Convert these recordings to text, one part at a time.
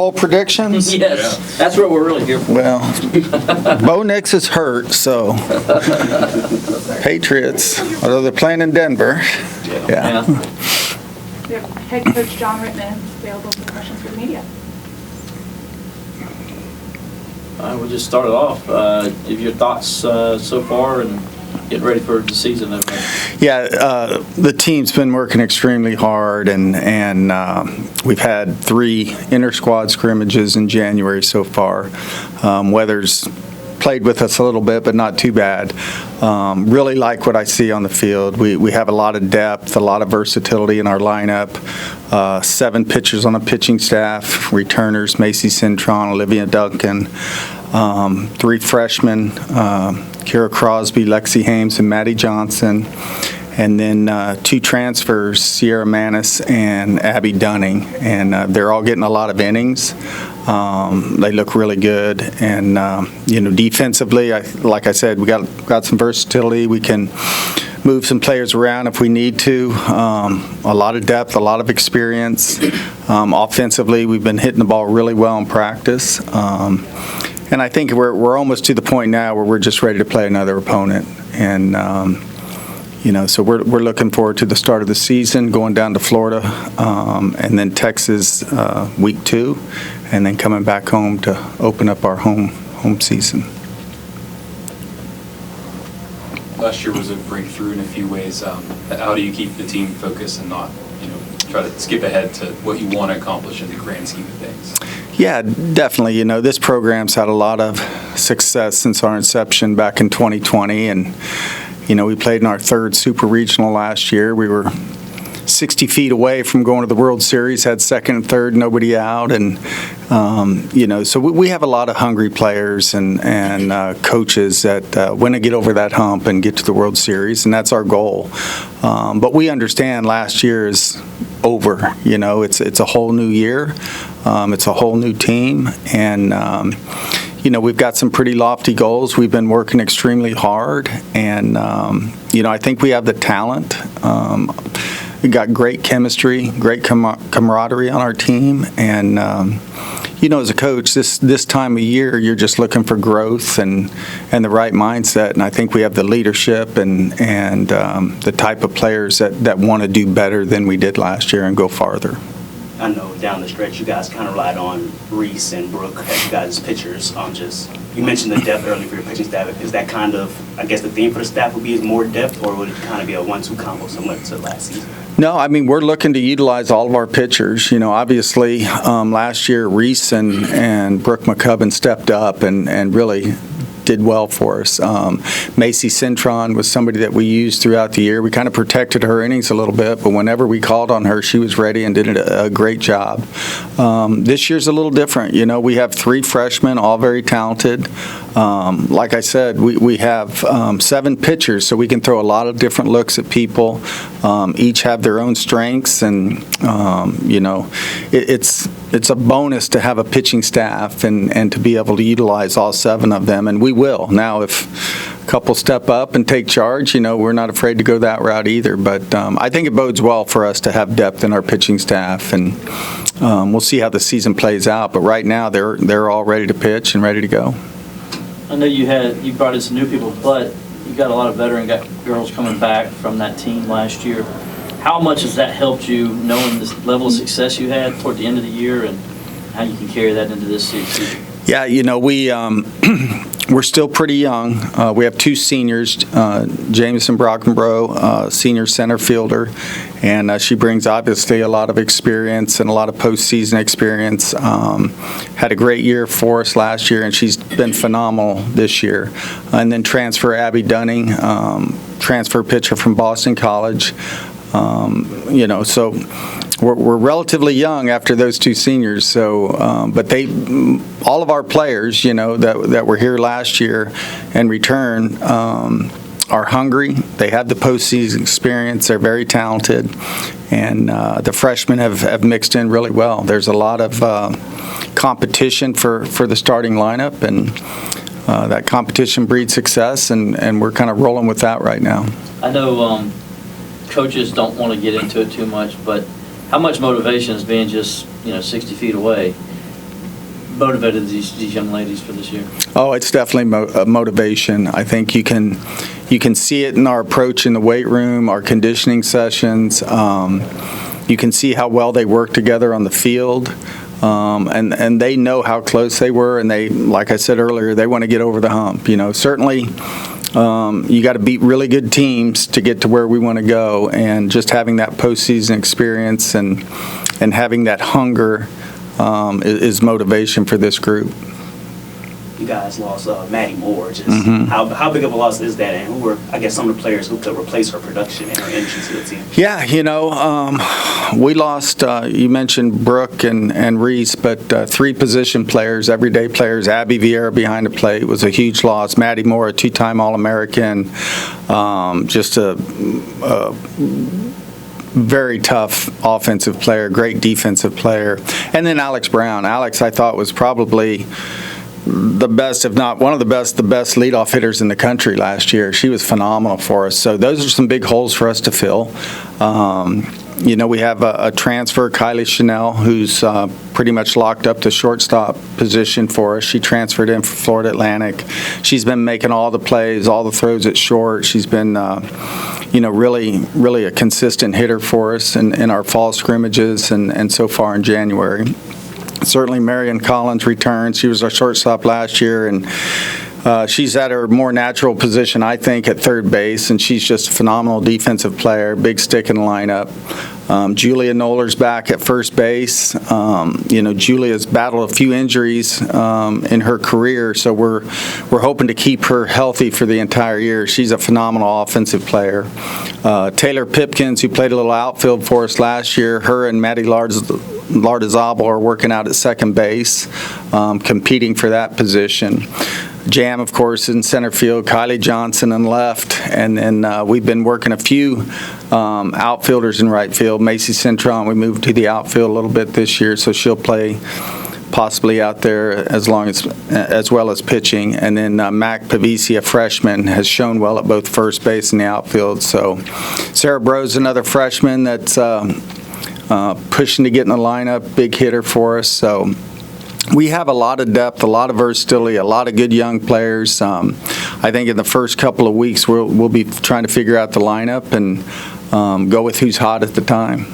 Bowl predictions? Yes, that's what we're really here for. Well, Bo Nix is hurt, so Patriots, although they're playing in Denver. Yeah. We have head coach John Rittman available for questions for the media. We'll just start it off. Give your thoughts so far and get ready for the season. Yeah, the team's been working extremely hard, and we've had 3 inter-squad scrimmages in January so far. Weather's played with us a little bit, but not too bad. Really like what I see on the field. We have a lot of depth, a lot of versatility in our lineup. 7 pitchers on the pitching staff, returners, Macy Cintron, Olivia Duncan. 3 freshmen, Kira Crosby, Lexi Hames, and Maddie Johnson. And then 2 transfers, Sierra Manis and Abby Dunning. And they're all getting a lot of innings. They look really good. And, defensively, like I said, we got some versatility. We can move some players around if we need to. A lot of depth, a lot of experience. Offensively, we've been hitting the ball really well in practice. And I think we're almost to the point now where we're just ready to play another opponent. And, so we're looking forward to the start of the season, going down to Florida, and then Texas week 2, and then coming back home to open up our home season. Last year was a breakthrough in a few ways. How do you keep the team focused and not, try to skip ahead to what you want to accomplish in the grand scheme of things? Yeah, definitely. This program's had a lot of success since our inception back in 2020, and we played in our 3rd Super Regional last year. We were 60 feet away from going to the World Series, had 2nd and 3rd, nobody out. And, so we have a lot of hungry players and coaches that want to get over that hump and get to the World Series, and that's our goal. But we understand last year is over. It's a whole new year. It's a whole new team. And, we've got some pretty lofty goals. We've been working extremely hard. And, I think we have the talent. We've got great chemistry, great camaraderie on our team. And, as a coach, this time of year, you're just looking for growth and the right mindset. And I think we have the leadership and the type of players that want to do better than we did last year and go farther. I know down the stretch you guys kind of relied on Reese and Brooke as you guys' pitchers. You mentioned the depth earlier for your pitching staff. Is that kind of, I guess, the theme for the staff would be is more depth, or would it kind of be a 1-2 combo similar to last season? No, we're looking to utilize all of our pitchers. Obviously, last year Reese and Brooke McCubbin stepped up and really did well for us. Macy Cintron was somebody that we used throughout the year. We kind of protected her innings a little bit, but whenever we called on her, she was ready and did a great job. This year's a little different. We have 3 freshmen, all very talented. Like I said, we have 7 pitchers, so we can throw a lot of different looks at people. Each have their own strengths, and it's a bonus to have a pitching staff and to be able to utilize all 7 of them, and we will. Now, if a couple step up and take charge, we're not afraid to go that route either. But I think it bodes well for us to have depth in our pitching staff, and we'll see how the season plays out. But right now, they're all ready to pitch and ready to go. I know you brought in some new people, but you got a lot of veteran girls coming back from that team last year. How much has that helped you, knowing this level of success you had toward the end of the year, and how you can carry that into this season? Yeah, we're still pretty young. We have 2 seniors, Jameson Brockenbrough, senior center fielder, and she brings obviously a lot of experience and a lot of postseason experience. Had a great year for us last year, and she's been phenomenal this year. And then transfer Abby Dunning, transfer pitcher from Boston College. So we're relatively young after those 2 seniors. So, but all of our players, that were here last year and return, are hungry. They have the postseason experience. They're very talented, and the freshmen have mixed in really well. There's a lot of competition for the starting lineup, and that competition breeds success, and we're kind of rolling with that right now. I know coaches don't want to get into it too much, but how much motivation is being just 60 feet away? motivated these young ladies for this year? Oh, it's definitely motivation. I think you can see it in our approach in the weight room, our conditioning sessions. You can see how well they work together on the field. And they know how close they were, and they, like I said earlier, they want to get over the hump. Certainly you got to beat really good teams to get to where we want to go, and just having that postseason experience and having that hunger is motivation for this group. You guys lost Maddie Moore. Just how big of a loss is that, and who were, I guess, some of the players who could replace her production and her energy to the team? Yeah, we lost, you mentioned Brooke and Reese, but 3 position players, everyday players. Abby Vieira behind the plate was a huge loss. Maddie Moore, a 2-time All-American, just a very tough offensive player, great defensive player. And then Alex Brown. Alex, I thought, was probably the best, if not one of the best leadoff hitters in the country last year. She was phenomenal for us. So those are some big holes for us to fill. We have a transfer, Kylie Chanel, who's pretty much locked up the shortstop position for us. She transferred in from Florida Atlantic. She's been making all the plays, all the throws at short. She's been, really a consistent hitter for us in our fall scrimmages and so far in January. Certainly Marion Collins returns. She was our shortstop last year, and she's at her more natural position, I think, at third base, and she's just a phenomenal defensive player, big stick in the lineup. Julia Knoller's back at first base. Julia's battled a few injuries in her career, so we're hoping to keep her healthy for the entire year. She's a phenomenal offensive player. Taylor Pipkins, who played a little outfield for us last year, her and Maddie Lardizabal are working out at second base, competing for that position. Jam, of course, in center field, Kylie Johnson in left, and then we've been working a few outfielders in right field. Macy Cintron, we moved to the outfield a little bit this year, so she'll play possibly out there as well as pitching. And then Mac Pavisi, a freshman, has shown well at both first base and the outfield. So Sarah Bro's another freshman that's pushing to get in the lineup, big hitter for us. So we have a lot of depth, a lot of versatility, a lot of good young players. I think in the first couple of weeks we'll be trying to figure out the lineup and go with who's hot at the time.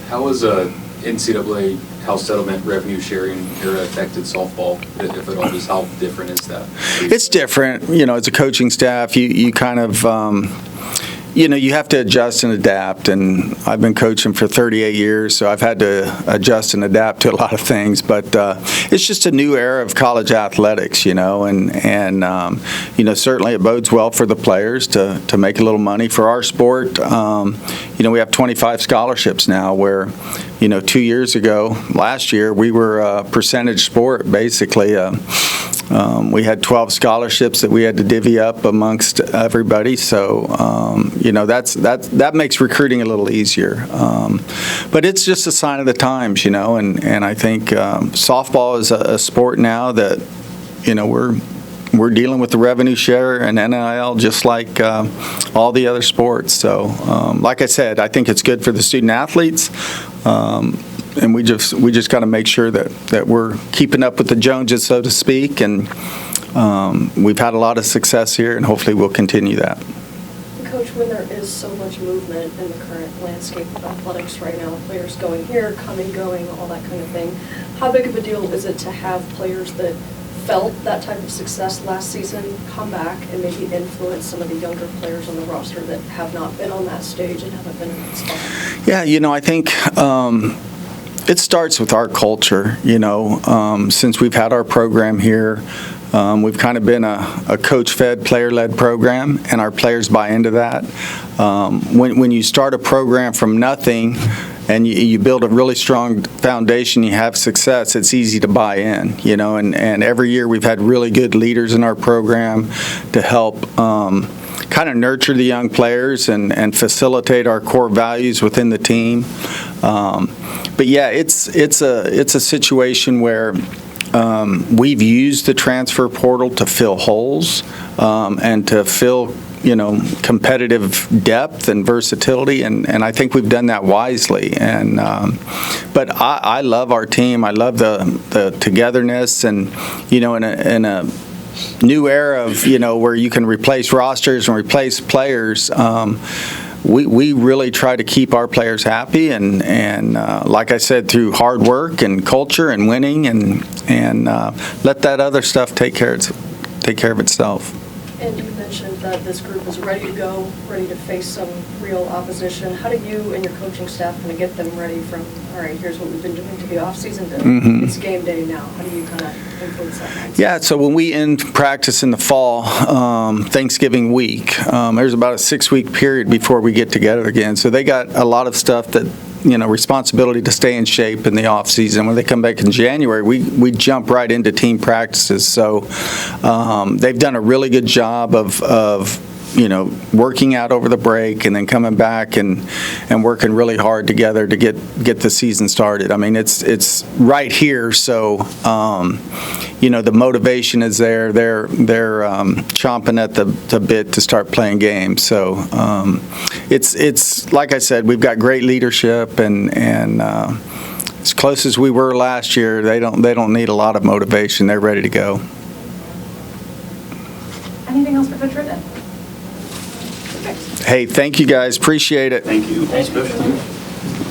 How was NCAA house settlement revenue sharing era affected softball, if at all? Just how different is that? It's different. As a coaching staff, you kind of you have to adjust and adapt, and I've been coaching for 38 years, so I've had to adjust and adapt to a lot of things, but it's just a new era of college athletics, and certainly it bodes well for the players to make a little money. For our sport, we have 25 scholarships now, where 2 years ago, last year, we were a percentage sport, basically. We had 12 scholarships that we had to divvy up amongst everybody, so that makes recruiting a little easier. But it's just a sign of the times, and I think softball is a sport now that we're dealing with the revenue share and NIL just like all the other sports. So like I said, I think it's good for the student athletes. And we just got to make sure that we're keeping up with the Joneses, so to speak, and we've had a lot of success here, and hopefully we'll continue that. Coach, when there is so much movement in the current landscape of athletics right now, players going here, coming, going, all that kind of thing, how big of a deal is it to have players that felt that type of success last season come back and maybe influence some of the younger players on the roster that have not been on that stage and haven't been in that spot? Yeah, I think it starts with our culture. Since we've had our program here, we've kind of been a coach-fed, player-led program, and our players buy into that. When you start a program from nothing and you build a really strong foundation, you have success, it's easy to buy in, and every year we've had really good leaders in our program to help kind of nurture the young players and facilitate our core values within the team. But yeah, it's a situation where we've used the transfer portal to fill holes and to fill competitive depth and versatility, and I think we've done that wisely. And but I love our team. I love the togetherness, and in a new era of where you can replace rosters and replace players. We really try to keep our players happy, and like I said, through hard work and culture and winning, and let that other stuff take care of itself. And you mentioned that this group is ready to go, ready to face some real opposition. How do you and your coaching staff kind of get them ready from, all right, here's what we've been doing to the offseason to it's game day now? How do you kind of influence that mindset? Yeah, so when we end practice in the fall, Thanksgiving week, there's about a 6-week period before we get together again. So they got a lot of stuff that, responsibility to stay in shape in the off season. When they come back in January, we jump right into team practices. So they've done a really good job of working out over the break and then coming back and working really hard together to get the season started. I mean, it's right here, so the motivation is there. They're chomping at the bit to start playing games. So it's like I said, we've got great leadership, and as close as we were last year, they don't need a lot of motivation. They're ready to go. Anything else for Coach Rittman? Hey, thank you guys. Appreciate it. Thank you. Thanks, Coach.